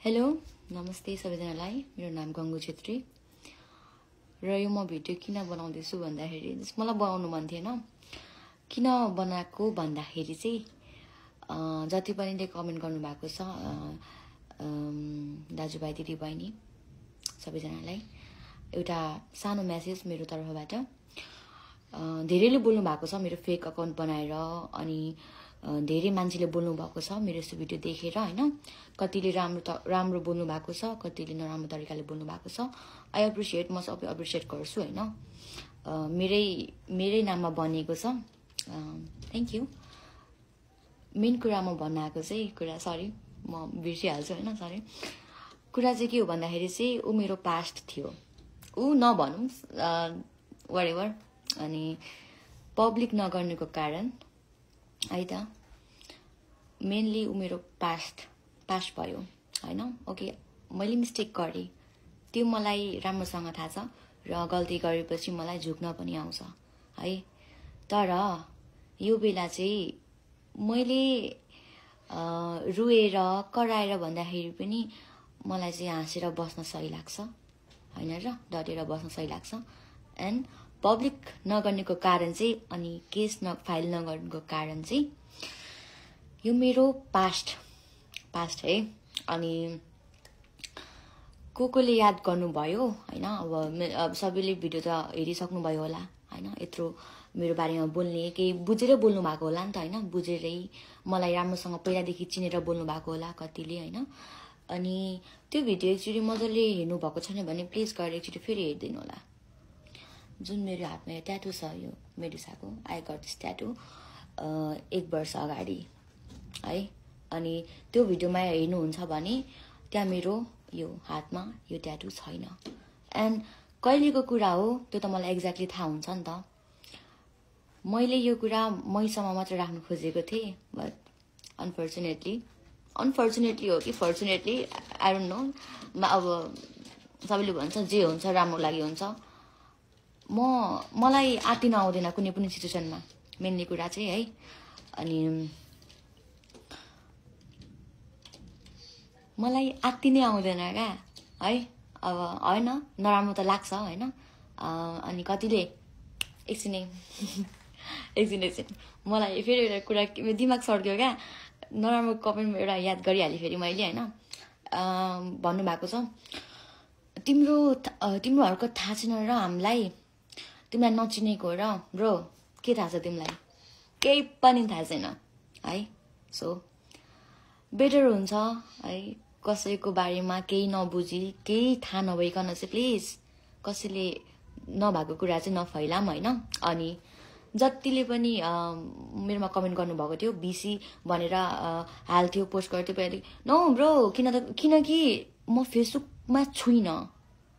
hello नमस्ते सबैजनालाई मेरो नाम गंगु छेत्री र यो म भिडियो किन बनाउँदैछु भन्दाखेरि मलाई बनाउनु मन थिएन किन बनाएको भन्दाखेरि चाहिँ जति पनि कमेन्ट गर्नु भएको छ दाजुभाइ दिदीबहिनी सबैजनालाई एउटा सानो मेसेज मेरो तर्फबाट धेरैले बोल्नु भएको छ मेरो फेक अकाउन्ट बनाएर अनि धेरै मान्छेले बोल्नु भएको छ मेरो यस्तो भिडियो देखेर हैन कतिले राम्रो बोल्नु भएको छ कतिले नराम्रो तरिकाले बोल्नु भएको छ आई एप्रिशिएट म सबै एप्रिशिएट गर्छु हैन मेरै नाममा बनेको छ थ्यांक यू मेन कुरा म भन्न आएको चाहिँ कुरा सरी म बिर्सिहाल्छु हैन सरी कुरा चाहिँ के हो भन्दाखेरि चाहिँ उ मेरो पास्ट थियो उ नभनौं व्हाटएभर अनि पब्लिक नगर्नुको कारण है त मेनली उ मेरो पास्ट भयो हैन ओके मैले मिस्टेक गरे त्यो मलाई राम्रोसँग थाहा छ र गल्ती गरेपछि मलाई झुक्न पनि आउँछ है तर यो बेला चाहिँ मैले रुएर कराएर भन्दाखेरि पनि मलाई चाहिँ हाँसेर बस्न सही लाग्छ हैन र डटेर बस्न सही लाग्छ एन्ड पब्लिक नगर्नेको कारण चाहिँ अनि केस फाइल नगर्नुको कारण चाहिँ यो मेरो पास्ट है अनि कोले याद गर्नुभयो हैन अब सबैले भिडियो त हेरिसक्नु भयो होला हैन यत्रो मेरो बारेमा बोल्ने केही बुझेर बोल्नु भएको होला नि त हैन बुझेरै मलाई राम्रोसँग पहिलादेखि चिनेर बोल्नु भएको होला कतिले हैन अनि त्यो भिडियो एकचोटी मजाले हेर्नु भएको छैन भने प्लिज गएर एकचोटी फेरि हेर्दिनु होला जुन मेरो हातमा यो ट्याटु छ यो मेडुसाको आई गट दिस ट्याटु 1 वर्ष अगाडि है अनि त्यो भिडियोमा हेर्नुहुन्छ भने त्यहाँ मेरो यो हातमा यो ट्याटु छैन एन्ड कहिलेको कुरा हो त्यो त मलाई एक्ज्याक्टली थाहा हुन्छ नि त मैले यो कुरा मैसम्म मात्र राख्न खोजेको थिएँ बट अनफर्चुनेटली हो कि फर्चुनेटली आई डोन्ट नो अब सबैले भन्छ जे हुन्छ राम्रो लागि हुन्छ मलाई आत्तिन आउँदैन कुनै पनि सिचुएसनमा मेनली कुरा चाहिँ है अनि मलाई आत्तिनै आउँदैन क्या है अब हैन नराम्रो त लाग्छ हैन अनि कतिले एकछिन मलाई फेरि एउटा कुरा दिमाग सर्क्यो क्या नराम्रो कमेन्ट एउटा याद गरिहालेँ फेरि मैले हैन भन्नुभएको छ तिम्रोहरूको थाहा छैन र हामीलाई तिमीलाई नचिनेको र ब्रो के थाहा छ तिमीलाई केही पनि थाहा छैन है सो बेटर हुन्छ है कसैको बारेमा केही नबुझी केही थाहा नभइकन चाहिँ प्लिज कसैले नभएको कुरा चाहिँ नफैलाम हैन अनि जतिले पनि मेरोमा कमेन्ट गर्नुभएको थियो बीसी भनेर हाल्थ्यो पोस्ट गर्थ्यो पहिले नो ब्रो किनकि म फेसबुकमा छुइनँ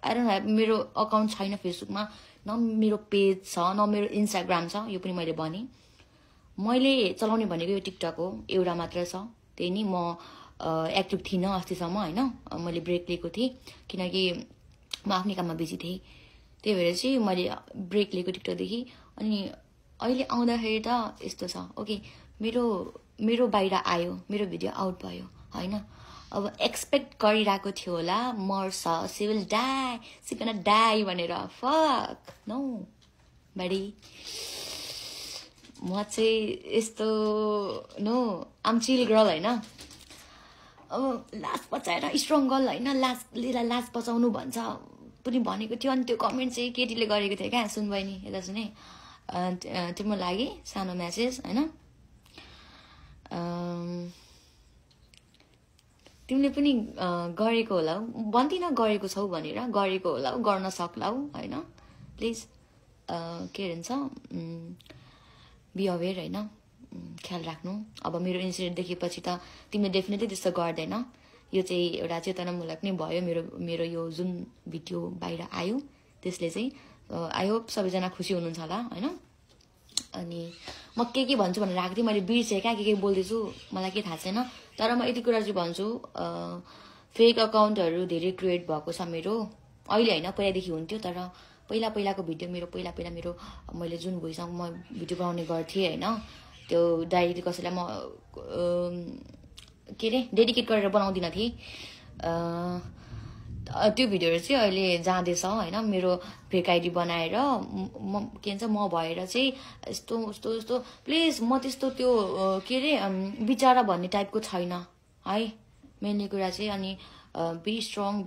आई डोन्ट ह्याभ मेरो अकाउन्ट छैन फेसबुकमा न मेरो पेज छ न मेरो इन्स्टाग्राम छ यो पनि मैले भने मैले चलाउने भनेको यो टिकटक हो एउटा मात्र छ त्यही नि म एक्टिभ थिइनँ अस्तिसम्म हैन मैले ब्रेक लिएको थिएँ किनकि म आफ्नै काममा बिजी थिएँ त्यही भएर चाहिँ मैले ब्रेक लिएको टिकटकदेखि अनि अहिले आउँदाखेरि त यस्तो छ ओके मेरो बाहिर आयो मेरो भिडियो आउट भयो हैन अब एक्सपेक्ट गरिरहेको थियो होला मर्छ सिविल डाई भनेर फक नो बडी म चाहिँ यस्तो नो आम चिल गर्ल हैन अब लाज बचाएर स्ट्रङ गर्ल हैन लाज बचाउनु भन्छ पनि भनेको थियो अनि त्यो कमेन्ट चाहिँ केटीले गरेको थियो क्या सुन बहिनी यता सुने तिम्रो लागि सानो मेसेज हैन तिमीले पनि गरेको होला भन्दिन गरेको छौ भनेर गरेको होला गर्न सक्लाउ हैन प्लिज के भन्छ बी अवेयर हैन ख्याल राख्नु अब मेरो इन्सिडेन्ट देखेपछि त तिमीले डेफिनेटली त्यस्तो गर्दैन यो चाहिँ एउटा चेतनामूलक नै भयो मेरो यो जुन भिडियो बाहिर आयो त्यसले चाहिँ आई होप सबैजना खुसी हुनुहुन्छ होला हैन अनि म के भन्छु भनेर राख्दै मैले बिर्सेँ क्या के बोल्दैछु मलाई के थाहा छैन तर म यति कुरा चाहिँ भन्छु फेक अकाउन्टहरू धेरै क्रिएट भएको छ मेरो अहिले हैन पहिलादेखि हुन्थ्यो तर पहिलाको भिडियो मेरो पहिला मेरो मैले जुन भोइसमा म भिडियो बनाउने गर्थेँ हैन त्यो डाइरेक्टली कसैलाई म के रे डेडिकेट गरेर बनाउँदिन थिएँ त्यो भिडियोहरू चाहिँ अहिले जाँदैछ होइन मेरो फेक आइडी बनाएर के भन्छ म भएर चाहिँ यस्तो यस्तो यस्तो प्लिज म त्यस्तो त्यो के अरे विचारा भन्ने टाइपको छैन है मेनली कुरा चाहिँ अनि बी स्ट्रङ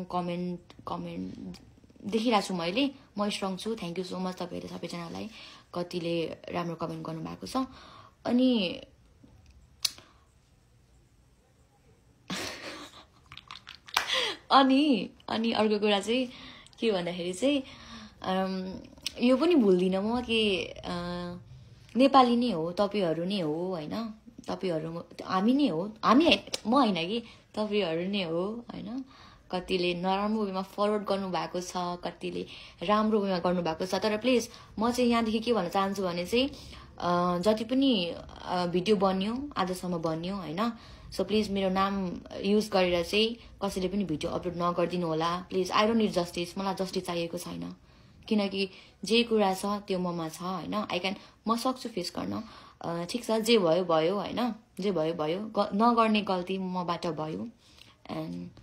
कमेन्ट देखिरहेको छु मैले म स्ट्रङ छु थ्याङ्क यू सो मच तपाईँहरू सबैजनालाई कतिले राम्रो कमेन्ट गर्नुभएको छ अनि अनि अर्को कुरा चाहिँ के भन्दाखेरि चाहिँ यो पनि भुल्दिनँ म कि नेपाली नै हो तपाईँहरू नै हो होइन तपाईँहरू हामी नै हो हामी म होइन कि तपाईँहरू नै हो होइन कतिले नराम्रो वेमा फरवर्ड गर्नुभएको छ कतिले राम्रो वेमा गर्नुभएको छ तर प्लिज म चाहिँ यहाँदेखि के भन्न चाहन्छु भने चाहिँ जति पनि भिडियो बन्यो आजसम्म बन्यो होइन सो प्लिज मेरो नाम युज गरेर चाहिँ कसैले पनि भिडियो अपलोड नगरिदिनु होला please I don't need justice मलाई जस्टिस चाहिएको छैन किनकि जे कुरा छ त्यो ममा छ होइन आई क्यान म सक्छु फेस गर्न ठिक छ जे भयो भयो होइन जे भयो भयो नगर्ने गल्ती मबाट भयो एन्ड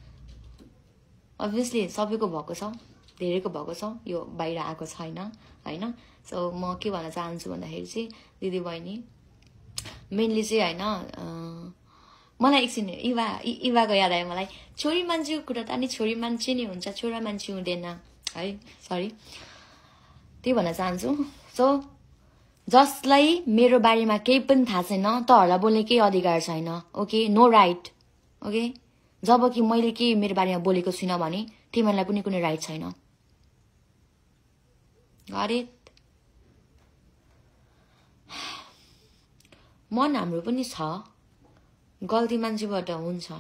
अभियसली सबैको भएको छ धेरैको भएको छ यो बाहिर आएको छैन होइन सो म के भन्न चाहन्छु भन्दाखेरि चाहिँ दिदी बहिनी मेनली चाहिँ होइन मलाई एकछिन इवाको याद आयो मलाई छोरी मान्छेको कुरा त अनि छोरी मान्छे नै हुन्छ छोरा मान्छे हुँदैन है सरी त्यही भन्न चाहन्छु सो जसलाई मेरो बारेमा केही पनि थाहा छैन तहरूलाई बोल्ने केही अधिकार छैन ओके नो राइट ओके जब कि मैले के मेरो बारेमा बोलेको छुइनँ भने तिमीहरूलाई पनि कुनै राइट छैन अरे मन हाम्रो पनि छ गल्ती मान्छेबाट हुन्छ